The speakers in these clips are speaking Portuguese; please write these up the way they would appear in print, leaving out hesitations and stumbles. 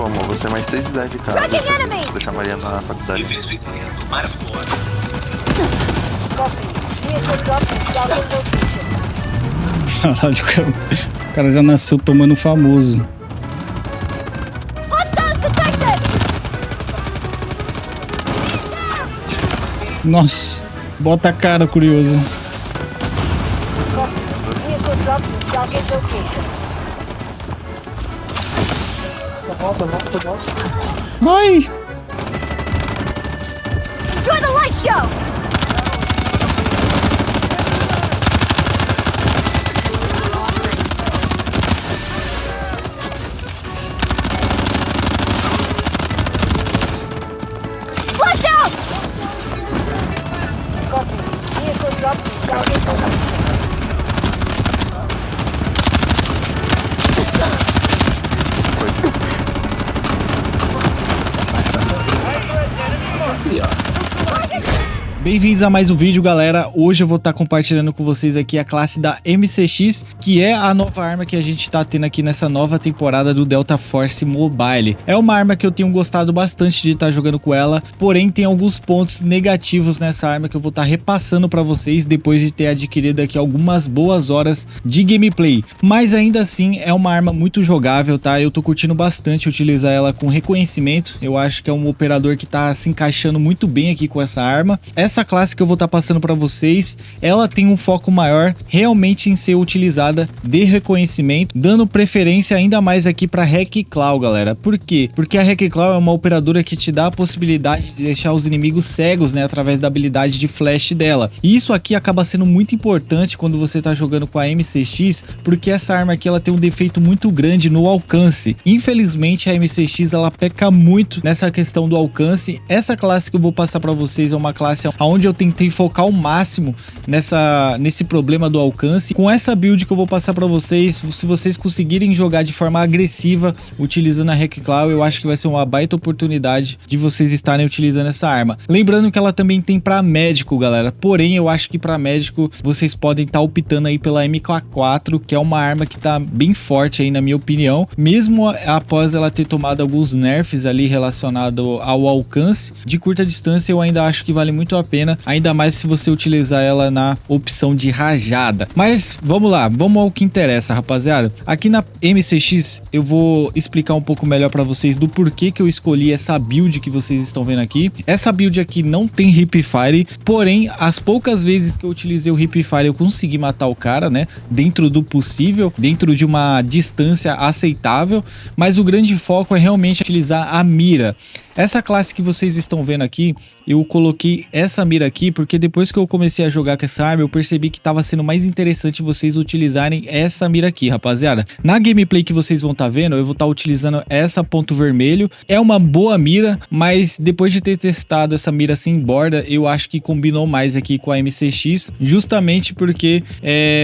como? Você mais 6 ideias de casa. Eu chamaria na faculdade. Caralho, o cara já nasceu tomando famoso. Nossa, bota a cara, curioso. Ai! Enjoy the light show! Flash out! Bem-vindos a mais um vídeo, galera. Hoje eu vou estar compartilhando com vocês aqui a classe da MCX, que é a nova arma que a gente tá tendo aqui nessa nova temporada do Delta Force Mobile. É uma arma que eu tenho gostado bastante de estar jogando com ela, porém tem alguns pontos negativos nessa arma que eu vou estar repassando para vocês depois de ter adquirido aqui algumas boas horas de gameplay. Mas ainda assim é uma arma muito jogável, tá? Eu tô curtindo bastante utilizar ela com reconhecimento. Eu acho que é um operador que tá se encaixando muito bem aqui com essa arma. Essa classe que eu vou estar passando para vocês, ela tem um foco maior realmente em ser utilizada de reconhecimento, dando preferência ainda mais aqui para Hack Claw, galera. Por quê? Porque a Hack Claw é uma operadora que te dá a possibilidade de deixar os inimigos cegos, né, através da habilidade de flash dela. E isso aqui acaba sendo muito importante quando você tá jogando com a MCX, porque essa arma aqui ela tem um defeito muito grande no alcance. Infelizmente a MCX ela peca muito nessa questão do alcance. Essa classe que eu vou passar para vocês é uma classe onde eu tentei focar o máximo nesse problema do alcance. Com essa build que eu vou passar para vocês, se vocês conseguirem jogar de forma agressiva utilizando a Hack Claw, eu acho que vai ser uma baita oportunidade de vocês estarem utilizando essa arma. Lembrando que ela também tem para médico, galera. Porém, eu acho que para médico vocês podem estar optando aí pela MK4, que é uma arma que tá bem forte aí na minha opinião, mesmo após ela ter tomado alguns nerfs ali relacionado ao alcance. De curta distância eu ainda acho que vale muito a pena, ainda mais se você utilizar ela na opção de rajada. Mas vamos lá, vamos ao que interessa, rapaziada. Aqui na MCX eu vou explicar um pouco melhor para vocês do porquê que eu escolhi essa build que vocês estão vendo aqui. Essa build aqui não tem Hip Fire, porém as poucas vezes que eu utilizei o Hip Fire eu consegui matar o cara, né, dentro do possível, dentro de uma distância aceitável, mas o grande foco é realmente utilizar a mira. Essa classe que vocês estão vendo aqui, eu coloquei essa mira aqui porque depois que eu comecei a jogar com essa arma, eu percebi que estava sendo mais interessante vocês utilizarem essa mira aqui, rapaziada. Na gameplay que vocês vão estar vendo, eu vou estar utilizando essa ponto vermelho. É uma boa mira, mas depois de ter testado essa mira sem borda, eu acho que combinou mais aqui com a MCX, justamente porque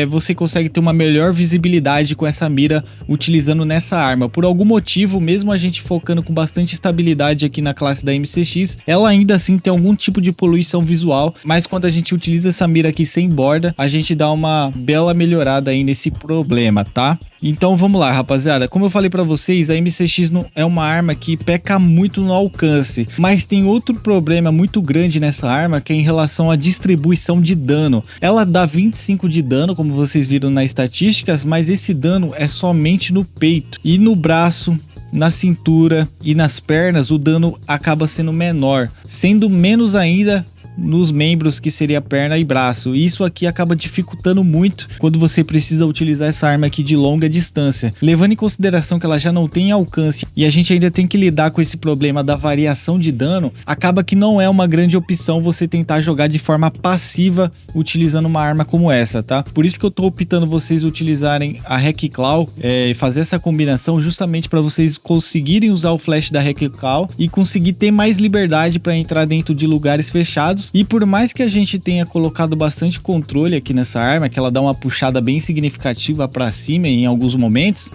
você consegue ter uma melhor visibilidade com essa mira utilizando nessa arma. Por algum motivo, mesmo a gente focando com bastante estabilidade aqui na classe da MCX, ela ainda assim tem algum tipo de poluição visual, mas quando a gente utiliza essa mira aqui sem borda, a gente dá uma bela melhorada aí nesse problema, tá? Então vamos lá, rapaziada. Como eu falei pra vocês, a MCX é uma arma que peca muito no alcance, mas tem outro problema muito grande nessa arma, que é em relação à distribuição de dano. Ela dá 25 de dano, como vocês viram nas estatísticas, mas esse dano é somente no peito e no braço. Na cintura e nas pernas o dano acaba sendo menor, sendo menos ainda nos membros, que seria perna e braço. Isso aqui acaba dificultando muito quando você precisa utilizar essa arma aqui de longa distância, levando em consideração que ela já não tem alcance e a gente ainda tem que lidar com esse problema da variação de dano. Acaba que não é uma grande opção você tentar jogar de forma passiva utilizando uma arma como essa, tá? Por isso que eu tô optando vocês utilizarem a Hack Claw e fazer essa combinação, justamente para vocês conseguirem usar o flash da Hack Claw e conseguir ter mais liberdade para entrar dentro de lugares fechados lados. E por mais que a gente tenha colocado bastante controle aqui nessa arma, que ela dá uma puxada bem significativa para cima em alguns momentos,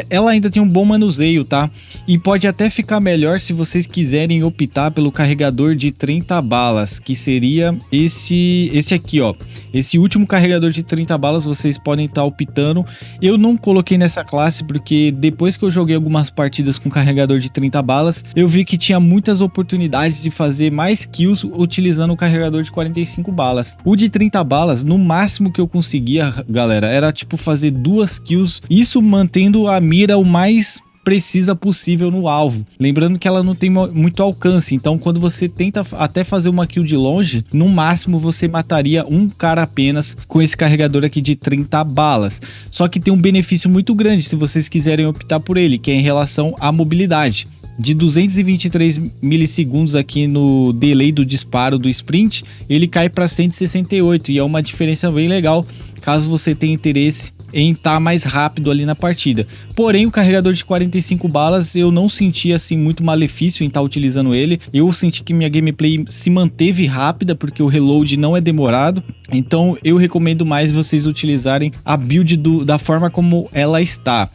ela ainda tem um bom manuseio, tá? E pode até ficar melhor se vocês quiserem optar pelo carregador de 30 balas, que seria esse aqui, ó. Esse último carregador de 30 balas vocês podem estar optando. Eu não coloquei nessa classe porque depois que eu joguei algumas partidas com carregador de 30 balas, eu vi que tinha muitas oportunidades de fazer mais kills utilizando o carregador de 45 balas. O de 30 balas, no máximo que eu conseguia, galera, era tipo fazer 2 kills, isso mantendo a mira o mais precisa possível no alvo. Lembrando que ela não tem muito alcance, então quando você tenta até fazer uma kill de longe, no máximo você mataria um cara apenas com esse carregador aqui de 30 balas. Só que tem um benefício muito grande se vocês quiserem optar por ele, que é em relação à mobilidade. De 223 milissegundos aqui no delay do disparo do sprint, ele cai para 168 e é uma diferença bem legal caso você tenha interesse em estar mais rápido ali na partida. Porém, o carregador de 45 balas eu não senti assim muito malefício em estar utilizando ele. Eu senti que minha gameplay se manteve rápida porque o reload não é demorado. Então eu recomendo mais vocês utilizarem a build da forma como ela está.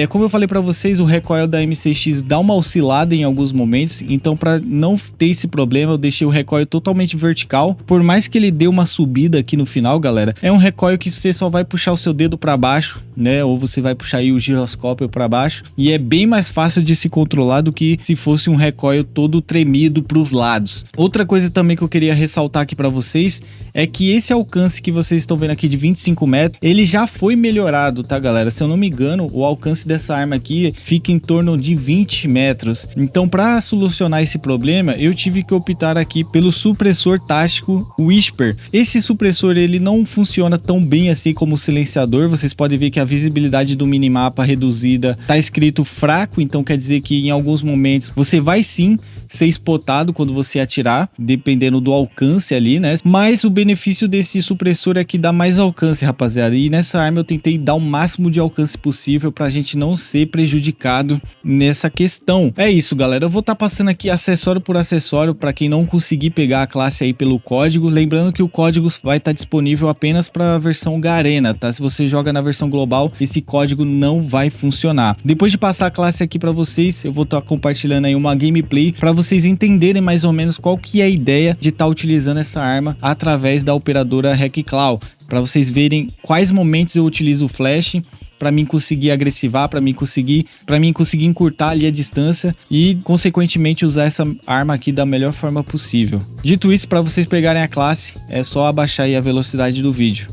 Como eu falei para vocês, o recoil da M6X dá uma oscilada em alguns momentos. Então para não ter esse problema, eu deixei o recoil totalmente vertical. Por mais que ele dê uma subida aqui no final, galera, é um recoil que você só vai puxar o seu dedo para baixo, né? Ou você vai puxar aí o giroscópio para baixo e é bem mais fácil de se controlar do que se fosse um recoil todo tremido para os lados. Outra coisa também que eu queria ressaltar aqui para vocês é que esse alcance que vocês estão vendo aqui de 25 metros, ele já foi melhorado, tá, galera? Se eu não me engano, o alcance dessa arma aqui fica em torno de 20 metros. Então, para solucionar esse problema, eu tive que optar aqui pelo supressor tático Whisper. Esse supressor, ele não funciona tão bem assim como o silenciador. Vocês podem ver que a visibilidade do minimapa reduzida tá escrito fraco, então quer dizer que em alguns momentos você vai sim ser spotado quando você atirar, dependendo do alcance ali, né? Mas o benefício desse supressor é que dá mais alcance, rapaziada. E nessa arma eu tentei dar o máximo de alcance possível pra gente não ser prejudicado nessa questão. É isso, galera. Eu vou estar passando aqui acessório por acessório para quem não conseguir pegar a classe aí pelo código. Lembrando que o código vai estar disponível apenas para a versão Garena, tá? Se você joga na versão global, esse código não vai funcionar. Depois de passar a classe aqui para vocês, eu vou estar compartilhando aí uma gameplay para vocês entenderem mais ou menos qual que é a ideia de estar utilizando essa arma através da operadora HackClaw, para vocês verem quais momentos eu utilizo o flash para mim conseguir agressivar, para mim conseguir encurtar ali a distância e consequentemente usar essa arma aqui da melhor forma possível. Dito isso, para vocês pegarem a classe, é só abaixar aí a velocidade do vídeo.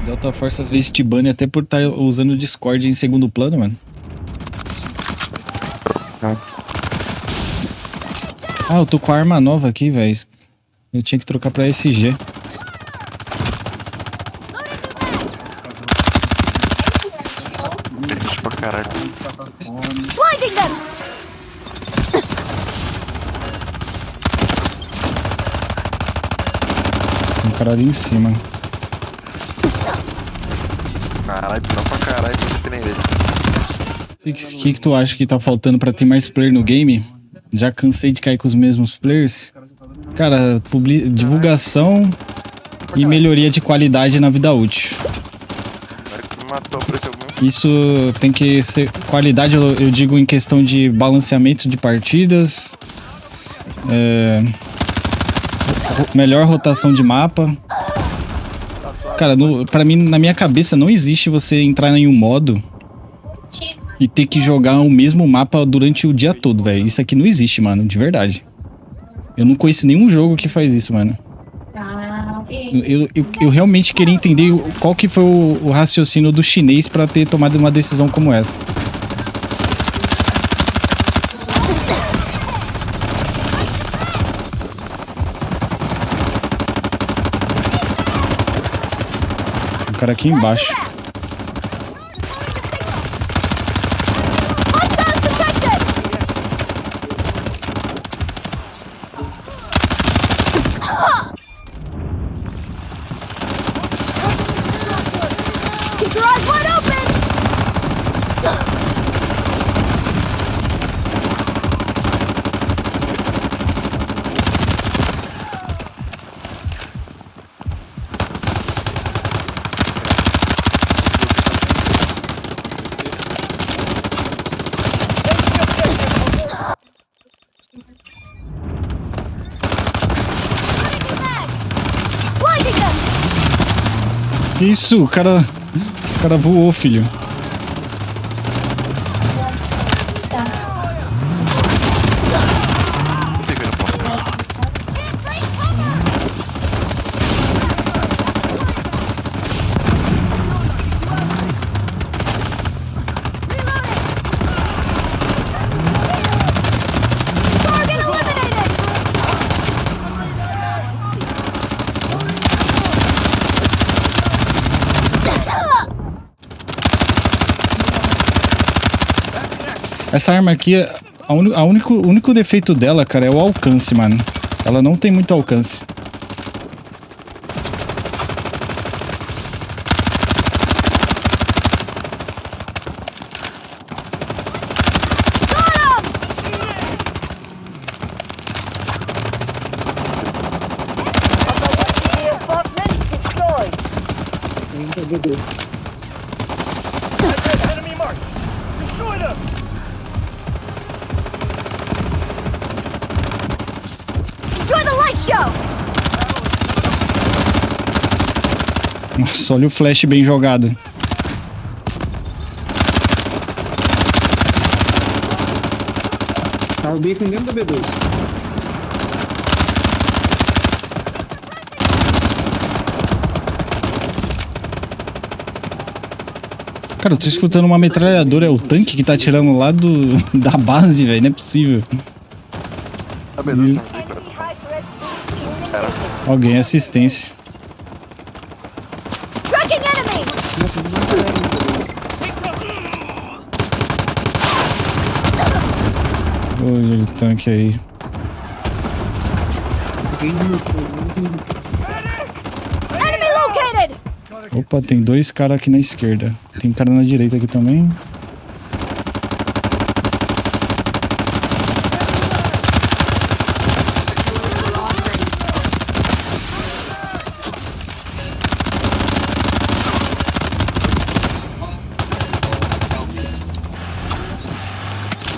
Delta Force às vezes te bane até por estar usando o Discord em segundo plano, mano. Ah, eu tô com a arma nova aqui, velho. Eu tinha que trocar pra SG. Triste pra caralho. Blinding them! Tem um cara ali em cima. Caralho, não pra caralho, tô dependendo dele. O que tu acha que tá faltando pra ter mais player no game? Já cansei de cair com os mesmos players. Cara, divulgação e melhoria de qualidade na vida útil. Matou, apareceu muito. Isso tem que ser... Qualidade eu digo em questão de balanceamento de partidas. Melhor rotação de mapa. Cara, pra mim, na minha cabeça, não existe você entrar em um modo e ter que jogar o mesmo mapa durante o dia todo, velho. Isso aqui não existe, mano, de verdade. Eu não conheço nenhum jogo que faz isso, mano. Eu realmente queria entender qual que foi o raciocínio do chinês pra ter tomado uma decisão como essa. cara aqui embaixo. Hostiles detected! Keep your eyes wide open! Blinding them! Isso, o cara voou, filho. Fica no ponto. Target eliminated! Essa arma aqui, o único defeito dela, cara, é o alcance, mano. Ela não tem muito alcance. Enemy mark! Destroy them! Enjoy the light show! Nossa, olha o flash bem jogado. Tá o beacon dentro do B2. Cara, eu tô escutando uma metralhadora. É o tanque que tá atirando lá da base, velho. Não é possível. A B2 tá aqui, cara. Alguém assistência. Tracking enemy! Olha o tanque aí. Enemy located! Opa, tem dois caras aqui na esquerda. Tem um cara na direita aqui também.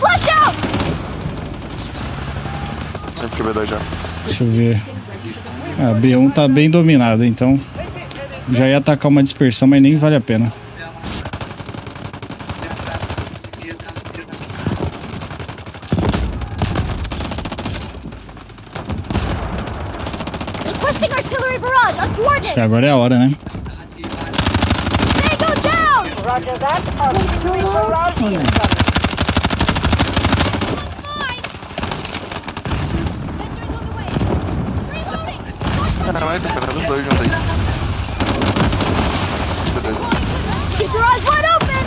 Flash out! Tem que B2 já. Deixa eu ver. Ah, B1 tá bem dominado, então já ia atacar uma dispersão, mas nem vale a pena. Requesting artillery barrage on Acho que coordinates! agora é a hora, né? Tango down! Roger that. Artillery barrage incoming. Caralho, tô pegando os dois juntos aí. B2. Keep your eyes wide open!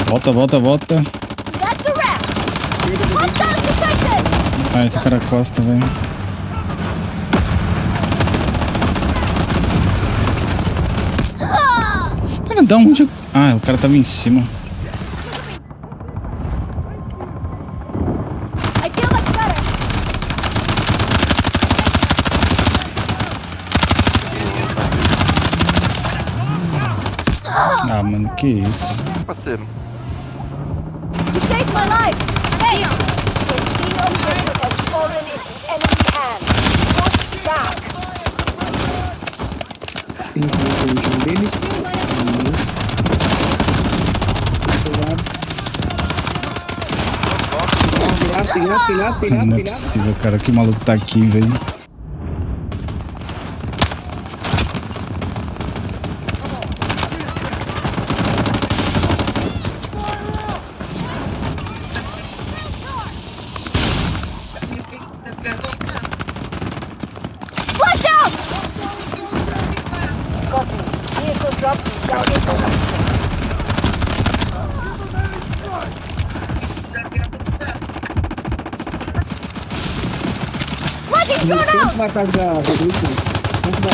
Volta, volta, volta. That's a wrap! Hostiles detected! Ai, tem cara costa, velho. Cara, dá onde... Ah, o cara tava em cima. I feel much better! Ah, mano, que isso? Parceiro. You saved my life! Thanks! The objective has fallen into enemy hands. Push back. Tem que ver o último deles. Não é possível, cara. Que maluco tá aqui, velho. Grenade No thrown canto out! da casa da B2, canto da...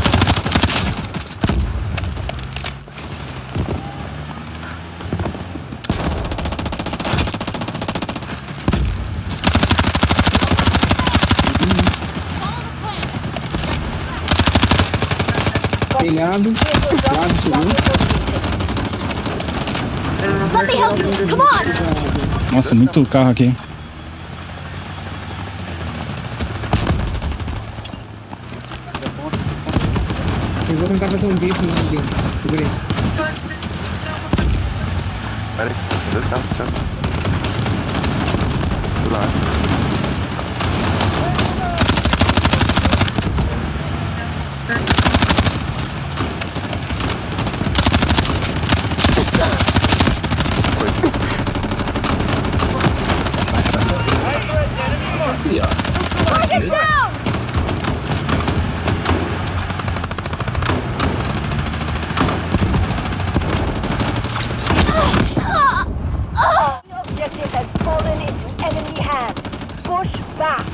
Telhado, lado segundo. Let me help you! Come on! Nossa, muito carro aqui. Eu vou tentar fazer um bico no ninguém. Segurei. Pera aí, dois carros, cara. Do lado. Target down! The objective has fallen into enemy hands. Push back.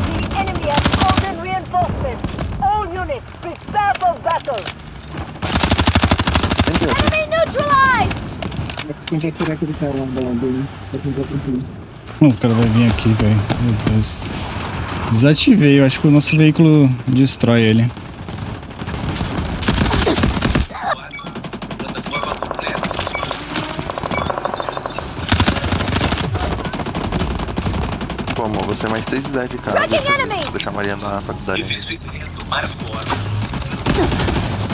The enemy has called in reinforcements. All units, prepare for battle. Enemy neutralized! Vou tentar tirar aquele cara lá dele. Vou tentar cumprir. Não, o cara vai vir aqui, velho. Meu Deus. Desativei, eu acho que o nosso veículo destrói ele. Pô, amor, você é mais 6 de 10 de casa. Tracking enemy! Deixa a Maria na faculdade.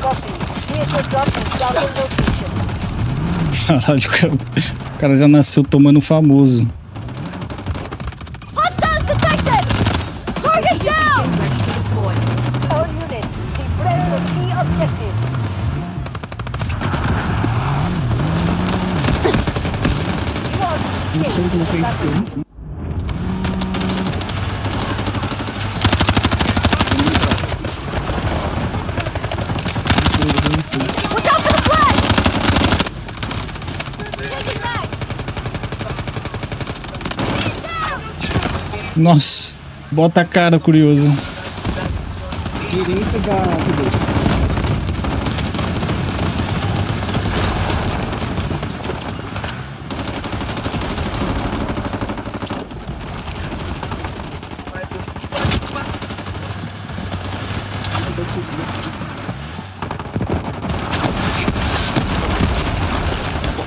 Copy. Vehicle dropped in target location. Caralho, o cara já nasceu tomando famoso. Hostiles detected! Target down! All units, prepare the key objective. Não sei como foi isso. Watch out for the flash! Taking back! Nossa, bota a cara, curioso. Direita da C2.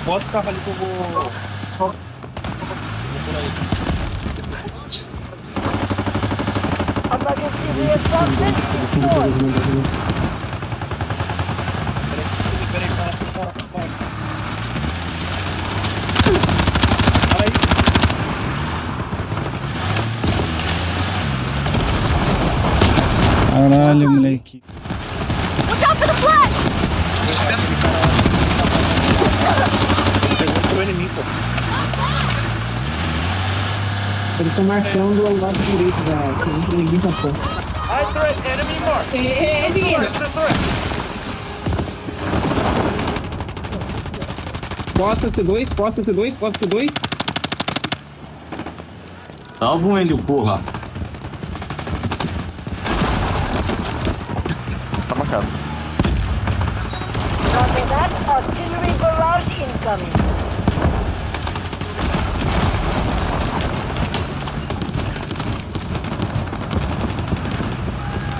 Bota o carro ali que eu vou. Vou por aí. Emergency reinforcements deployed. Peraí, para. Para aí. Caralho, moleque. Watch out for the flash! Pegou pro inimigo, pô. Eles estão marcando o lado direito da... Que não tem ninguém passou. High threat, enemy mark. Posta C2, posta C2, posta C2. Salvam ele, porra. Tá marcado. Copy that. Artillery barrage incoming.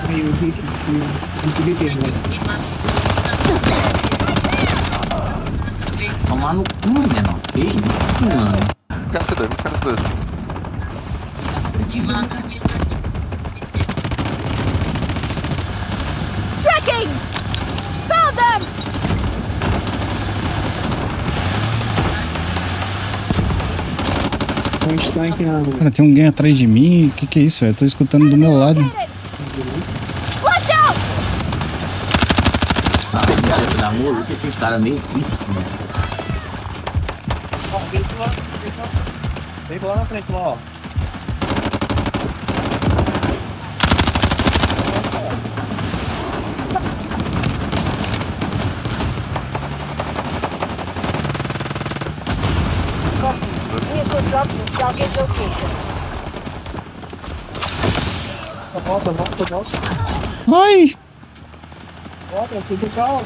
Aí eu vi que não podia ter, né? Tomar no cu, menor. Que isso, mano? Cara C2, cara C2. Tracking! Found them! A gente tá aqui na... Cara, tem alguém atrás de mim? O que é isso, velho? Tô escutando do meu lado. Flash out! Ah, não dá amor, que esses caras meio tristes, né? Ó, vem lá na frente, lá, ó. Copy. Vehicle dropped in target location. Volta. Ai! Volta, fica calma.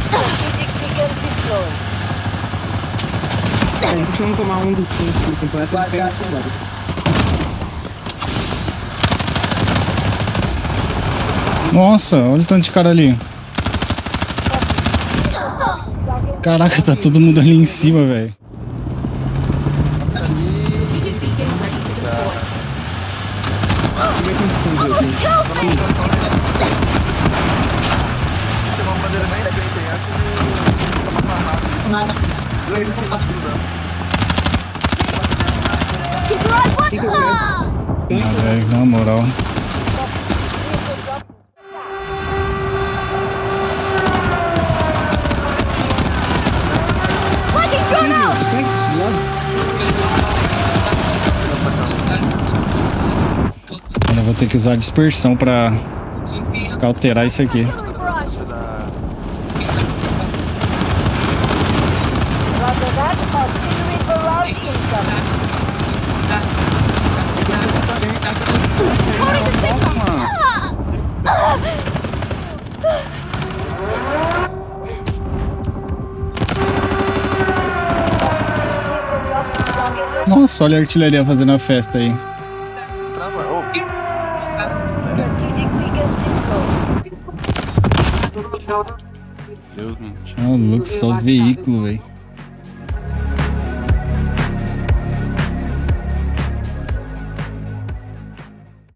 Strategic beacon deployed. Deixa eu não tomar um dos 5 que parece que pega cuidado. Nossa, olha o tanto de cara ali. Caraca, tá todo mundo ali em cima, velho. Tem uma bandeira bem diferente aí, acho que tá passando rápido. Keep your eyes wide. Ah, velho, na moral. Flashing drone out. Mano, eu vou ter que usar a dispersão pra cauterar isso aqui. Artillery barrage. Roger that. Artillery barrage incoming. Loading the signal. Nossa, olha a artilharia fazendo a festa aí. Trava. Oh, Strategic beacon deployed. Deus, gente. Ah, o Lux, só veículo, velho.